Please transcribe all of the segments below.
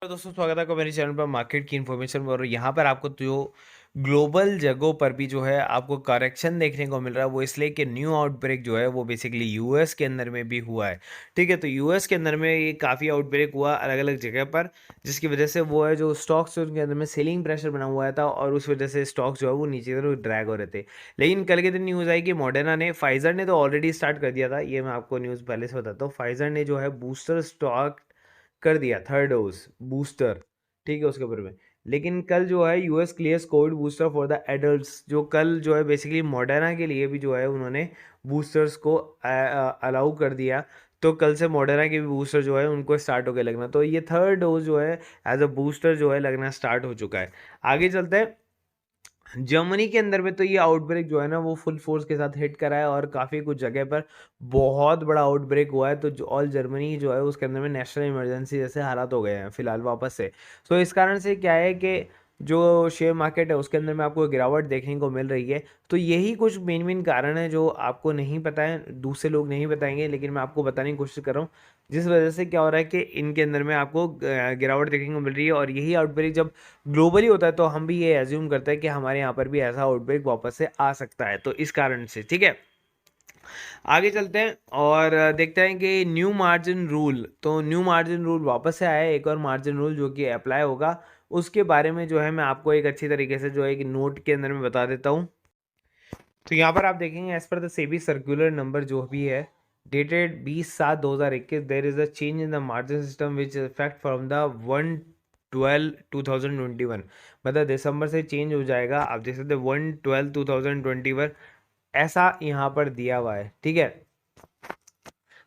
तो दोस्तों स्वागत है आपका मेरे चैनल पर मार्केट की इन्फॉर्मेशन और यहाँ पर आपको जो ग्लोबल जगहों पर भी जो है आपको करेक्शन देखने को मिल रहा है वो इसलिए कि न्यू आउटब्रेक जो है वो बेसिकली यूएस के अंदर में भी हुआ है। ठीक है, तो यूएस के अंदर में ये काफ़ी आउटब्रेक हुआ अलग अलग जगह पर, जिसकी वजह से वो है जो स्टॉक्स उनके अंदर में सेलिंग प्रेशर बना हुआ था और उस वजह से स्टॉक्स जो है वो नीचे की तरफ ड्रैग हो रहे थे। लेकिन कल के दिन न्यूज़ आई कि मॉडर्ना ने, फाइजर ने तो ऑलरेडी स्टार्ट कर दिया था, ये मैं आपको न्यूज़ पहले से बताता हूँ। फाइजर ने जो है बूस्टर स्टॉक कर दिया, थर्ड डोज बूस्टर, ठीक है, उसके ऊपर में। लेकिन कल जो है US clears Covid booster for the adults, जो कल जो है बेसिकली मॉडर्ना के लिए भी जो है उन्होंने बूस्टर्स को अलाउ कर दिया। तो कल से मॉडर्ना के भी बूस्टर जो है उनको स्टार्ट हो गया लगना, तो ये थर्ड डोज जो है एज अ बूस्टर जो है लगना स्टार्ट हो चुका है। आगे चलते हैं। जर्मनी के अंदर में तो ये आउटब्रेक जो है ना वो फुल फोर्स के साथ हिट करा है और काफ़ी कुछ जगह पर बहुत बड़ा आउटब्रेक हुआ है, तो जो ऑल जर्मनी जो है उसके अंदर में नेशनल इमरजेंसी जैसे हालात हो गए हैं फिलहाल वापस से। तो इस कारण से क्या है कि जो शेयर मार्केट है उसके अंदर में आपको गिरावट देखने को मिल रही है। तो यही कुछ मेन मेन कारण है जो आपको नहीं पता है, दूसरे लोग नहीं बताएंगे, लेकिन मैं आपको बताने की कोशिश कर रहा हूँ, जिस वजह से क्या हो रहा है कि इनके अंदर में आपको गिरावट देखने को मिल रही है। और यही आउटब्रेक जब ग्लोबली होता है तो हम भी ये एज्यूम करते हैं कि हमारे यहाँ पर भी ऐसा आउटब्रेक वापस से आ सकता है, तो इस कारण से ठीक है। आगे चलते हैं और देखते हैं कि न्यू मार्जिन रूल, तो न्यू मार्जिन रूल वापस से आया है, एक और मार्जिन रूल जो कि अप्लाई होगा उसके बारे में जो है मैं आपको एक अच्छी तरीके से जो है एक नोट के अंदर में बता देता हूँ। तो यहाँ पर आप देखेंगे as per the SEBI circular number जो भी है dated 20/7/2021, there is a change in the margin system which effect from the 1/12/2021, मतलब दिसंबर से चेंज हो जाएगा। आप देख सकते हैं 1/12/2021 ऐसा यहाँ पर दिया हुआ है, ठीक है।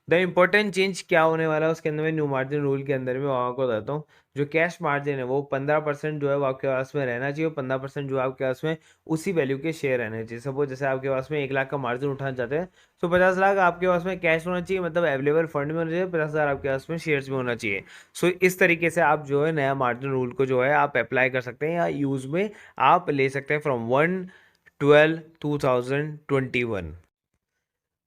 द इम्पोर्टेंट चेंज क्या होने वाला है उसके अंदर में न्यू मार्जिन रूल के अंदर में, वो आपको बताता हूँ। जो कैश मार्जिन है वो 15% जो है वो आपके पास में रहना चाहिए, और 15% जो है आपके पास में उसी वैल्यू के शेयर रहने चाहिए। सपोज जैसे आपके पास में 1 लाख का मार्जिन उठाना चाहते हैं तो 50 लाख आपके पास में कैश होना चाहिए, मतलब अवेलेबल फंड में होना चाहिए, 50,000 आपके पास में शेयर्स में होना चाहिए। सो इस तरीके से आप जो है नया मार्जिन रूल को जो है आप अप्लाई कर सकते हैं या यूज में आप ले सकते हैं फ्रॉम 1/12/2021।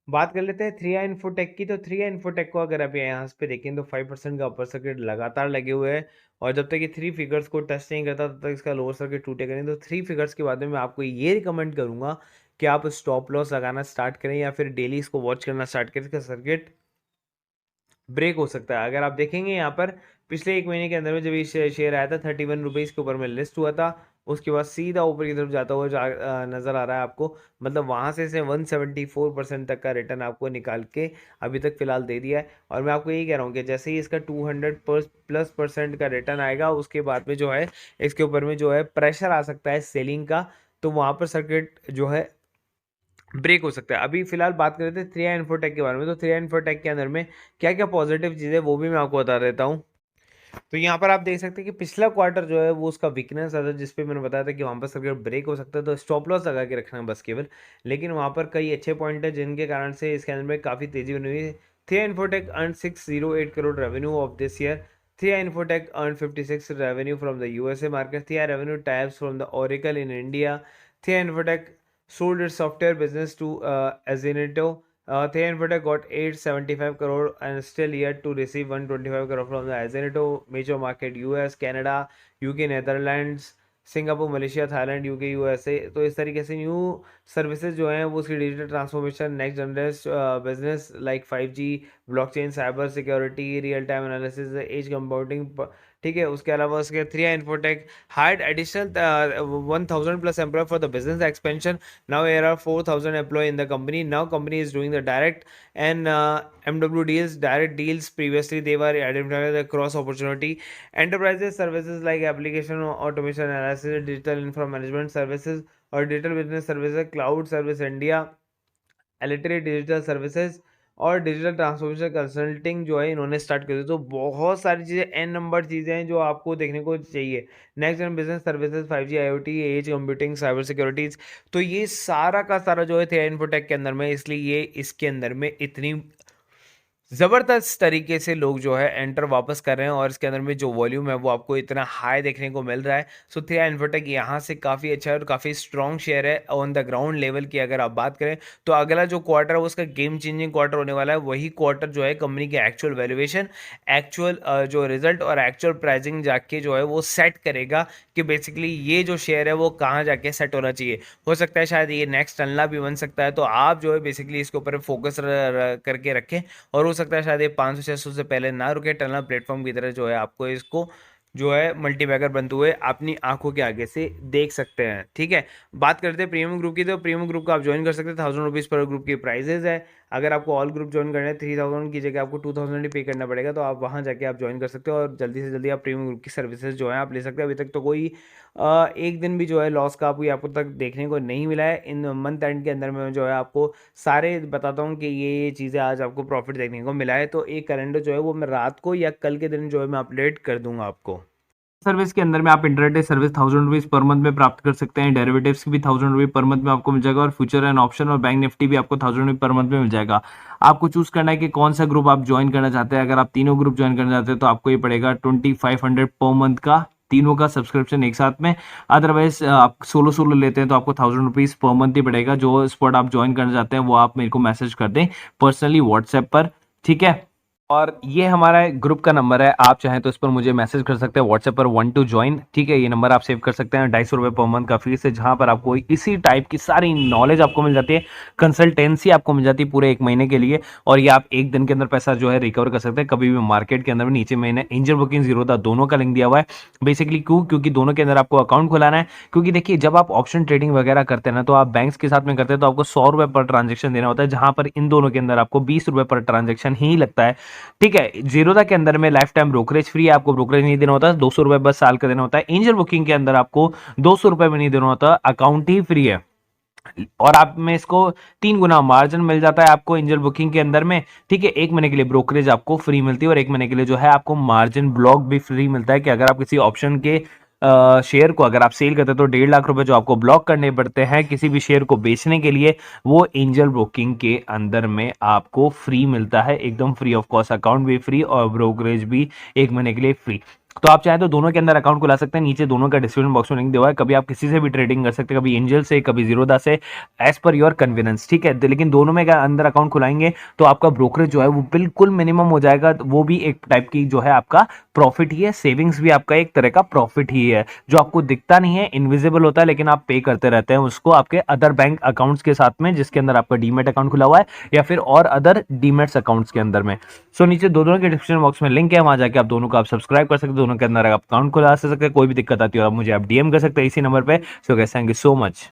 बात कर लेते हैं थ्री आई इन्फोटेक की। तो थ्री आई इन्फोटेक को अगर आप यहाँ पे देखें तो 5% का अपर सर्किट लगातार लगे हुए हैं, और जब तक ये थ्री फिगर्स को टच नहीं करता तब तक इसका लोअर सर्किट टूटेगा नहीं। तो थ्री फिगर्स के बाद में मैं आपको ये रिकमेंड करूंगा कि आप स्टॉप लॉस लगाना स्टार्ट करें या फिर डेली इसको वॉच करना स्टार्ट करें, इसका सर्किट ब्रेक हो सकता है। अगर आप देखेंगे यहाँ पर पिछले 1 महीने के अंदर में जब ये शेयर आया था 31 रुपीज़ के ऊपर में लिस्ट हुआ था, उसके बाद सीधा ऊपर की तरफ जाता हुआ नजर आ रहा है आपको, मतलब वहां से इसे 174% तक का रिटर्न आपको निकाल के अभी तक फिलहाल दे दिया है। और मैं आपको यही कह रहा हूँ कि जैसे ही इसका 200+% का रिटर्न आएगा उसके बाद में जो है इसके ऊपर में जो है प्रेशर आ सकता है सेलिंग का, तो वहां पर सर्किट जो है ब्रेक हो सकता है। अभी फिलहाल बात कर रहे थे थ्री आई इन्फोटेक के बारे में, तो थ्री आई इन्फोटेक के अंदर में क्या क्या पॉजिटिव चीज़ें वो भी मैं आपको बता देता हूँ। तो यहाँ पर आप देख सकते हैं कि पिछला क्वार्टर जो है वो उसका वीकनेस था, जिसपे मैंने बताया था कि वहाँ पर सर्किट ब्रेक हो सकता है, तो स्टॉप लॉस लगा के रखना है बस केवल। लेकिन वहाँ पर कई अच्छे पॉइंट है जिनके कारण से इसके अंदर में काफ़ी तेजी बनी हुई है। Three I infotech earn 608 crore revenue of this year. Three I infotech earn 56 revenue from the USA market. Three I revenue types from the Oracle in India. Three I infotech sold its software business to Azeneto. Thea Infotech got 875 crore and still yet to receive 125 crore from the Azeneto major market US, Canada, UK, Netherlands, Singapore, Malaysia, Thailand, UK, USA. तो इस तरीके से new services जो हैं वो उसकी digital transformation, next generation business like 5G, blockchain, cyber security, real time analysis, edge compounding, ठीक है। उसके अलावा उसके three infotech hired additional 1,000+ employ for the business expansion. Now there are 4,000 employees in the company. Now company is doing the direct and MW deals, direct deals. Previously they were identifying the cross opportunity. Enterprises services like application automation analysis, digital infra management services or digital business services, cloud service India, electric digital services और digital transformation consulting जो है इन्होंने start कर दी। तो बहुत सारी चीज़ें, N number चीज़ें हैं जो आपको देखने को चाहिए। नेक्स्ट जन business services, 5G, IoT, edge computing, cyber securities, तो ये सारा का सारा जो है थे इन्फोटेक के अंदर में, इसलिए ये इसके अंदर में इतनी ज़बरदस्त तरीके से लोग जो है एंटर वापस कर रहे हैं और इसके अंदर में जो वॉल्यूम है वो आपको इतना हाई देखने को मिल रहा है। सो 3i इन्फोटेक यहाँ से काफ़ी अच्छा है और काफ़ी स्ट्रॉन्ग शेयर है ऑन द ग्राउंड लेवल की अगर आप बात करें, तो अगला जो क्वार्टर है वो उसका गेम चेंजिंग क्वार्टर होने वाला है। वही क्वार्टर जो है कंपनी की एक्चुअल वैल्यूएशन, एक्चुअल जो रिजल्ट और एक्चुअल प्राइसिंग जाके जो है वो सेट करेगा कि बेसिकली ये जो शेयर है वो कहाँ जाके सेट होना चाहिए। हो सकता है शायद ये नेक्स्ट टनला भी बन सकता है, तो आप जो है बेसिकली इसके ऊपर फोकस करके रखें और हो सकता है शायद ये 500-600 से पहले ना रुके। टनल प्लेटफॉर्म की तरह जो है आपको इसको जो है मल्टीबैगर बनते हुए अपनी आंखों के आगे से देख सकते हैं। ठीक है, बात करते हैं प्रीमियम ग्रुप की, तो प्रीमियम ग्रुप को आप ज्वाइन कर सकते हैं। 1000 रुपीज़ पर ग्रुप की प्राइजेज है। अगर आपको ऑल ग्रुप ज्वाइन करना है 3000 की जगह आपको 2000 ही पे करना पड़ेगा, तो आप वहाँ जाके आप ज्वाइन कर सकते हो और जल्दी से जल्दी आप प्रीमियम ग्रुप की सर्विसेज जो है आप ले सकते हैं। अभी तक तो कोई एक दिन भी जो है लॉस का आपको तक देखने को नहीं मिला है। इन मंथ एंड के अंदर में जो है आपको सारे बताता हूँ कि ये चीज़ें आज आपको प्रॉफिट देखने को मिला है। तो एक कैलेंडर जो है वो मैं रात को या कल के दिन जो है मैं अपडेट कर दूंगा आपको। सर्विस के अंदर में आप intraday service 1000 rupees per month में प्राप्त कर सकते हैं। डेरिवेटिव्स की भी 1000 रुपीज पर मंथ में आपको मिल जाएगा और फ्यूचर एंड ऑप्शन और बैंक निफ्टी भी आपको 1000 रुपीज पर मंथ में मिल जाएगा। आपको चूज करना है कि कौन सा ग्रुप आप ज्वाइन करना चाहते हैं। अगर आप तीनों ग्रुप ज्वाइन करना चाहते हैं तो आपको ये पड़ेगा 2500 पर मंथ का, तीनों का सब्सक्रिप्शन एक साथ में। अदरवाइज आप सोलो सोलो लेते हैं तो आपको 1000 रुपीज पर मंथ ही पड़ेगा। जो स्पॉट आप ज्वाइन करना चाहते हैं वो आप मेरे को मैसेज कर दें पर्सनली व्हाट्सएप पर, ठीक है। और ये हमारा ग्रुप का नंबर है, आप चाहें तो इस पर मुझे मैसेज कर सकते हैं व्हाट्सएप पर 1 टू ज्वाइन, ठीक है। ये नंबर आप सेव कर सकते हैं। 250 रुपये पर मंथ का फीस है, जहां पर आपको इसी टाइप की सारी नॉलेज आपको मिल जाती है, कंसल्टेंसी आपको मिल जाती है पूरे 1 महीने के लिए। और ये आप एक दिन के अंदर पैसा जो है रिकवर कर सकते हैं कभी भी मार्केट के अंदर में। नीचे मैंने एंजल बुकिंग जीरोधा दोनों का लिंक दिया हुआ है। बेसिकली क्योंकि दोनों के अंदर आपको अकाउंट खुलाना है। क्योंकि देखिए जब आप ऑप्शन ट्रेडिंग वगैरह करते हैं ना, तो आप बैंक्स के साथ में करते हैं तो आपको 100 रुपये पर ट्रांजेक्शन देना होता है, जहां पर इन दोनों के अंदर आपको 20 रुपये पर ट्रांजेक्शन ही लगता है, ठीक है। जीरोधा के अंदर में लाइफ टाइम ब्रोकरेज फ्री है, आपको ब्रोकरेज नहीं देना होता, 200 रुपये बस साल का देना होता है। एंजल बुकिंग के अंदर आपको 200 रुपये भी नहीं देना होता, अकाउंट ही फ्री है। और आप में इसको 3 गुना मार्जिन मिल जाता है आपको एंजल बुकिंग के अंदर में, ठीक है। 1 महीने के लिए ब्रोकरेज आपको फ्री मिलती है और 1 महीने के लिए जो है आपको मार्जिन ब्लॉक भी फ्री मिलता है कि अगर आप किसी ऑप्शन के शेयर को अगर आप सेल करते हैं तो 1.5 लाख रुपए जो आपको ब्लॉक करने पड़ते हैं किसी भी शेयर को बेचने के लिए, वो एंजल ब्रोकिंग के अंदर में आपको फ्री मिलता है, एकदम फ्री ऑफ कॉस्ट। अकाउंट भी फ्री और ब्रोकरेज भी 1 महीने के लिए फ्री। तो आप चाहे तो दोनों के अंदर अकाउंट खुला सकते हैं, नीचे दोनों का डिस्क्रिप्शन बॉक्स में लिंक दिया हुआ है। कभी आप किसी से भी ट्रेडिंग कर सकते हैं, कभी एंजल से, कभी जीरोधा से, एज पर योर कन्वीनियंस, ठीक है। लेकिन दोनों में अंदर अकाउंट खुलाएंगे तो आपका ब्रोकरेज जो है वो बिल्कुल मिनिमम हो जाएगा। वो भी एक टाइप की जो है आपका प्रॉफिट ही है, सेविंग्स भी आपका एक तरह का प्रॉफिट ही है, जो आपको दिखता नहीं है, इनविजिबल होता है, लेकिन आप पे करते रहते हैं उसको आपके अदर बैंक अकाउंट्स के साथ में, जिसके अंदर आपका डीमेट अकाउंट खुला हुआ है या फिर और अदर डीमेट्स अकाउंट्स के अंदर में। सो नीचे दोनों के डिस्क्रिप्शन बॉक्स में लिंक है, वहां जाके आप दोनों को आप सब्सक्राइब कर सकते हैं, दोनों के अंदर आप अकाउंट खुला सकते हैं। कोई भी दिक्कत आती है आप मुझे आप डीएम कर सकते हैं इसी नंबर पे। So guys, thank you so much.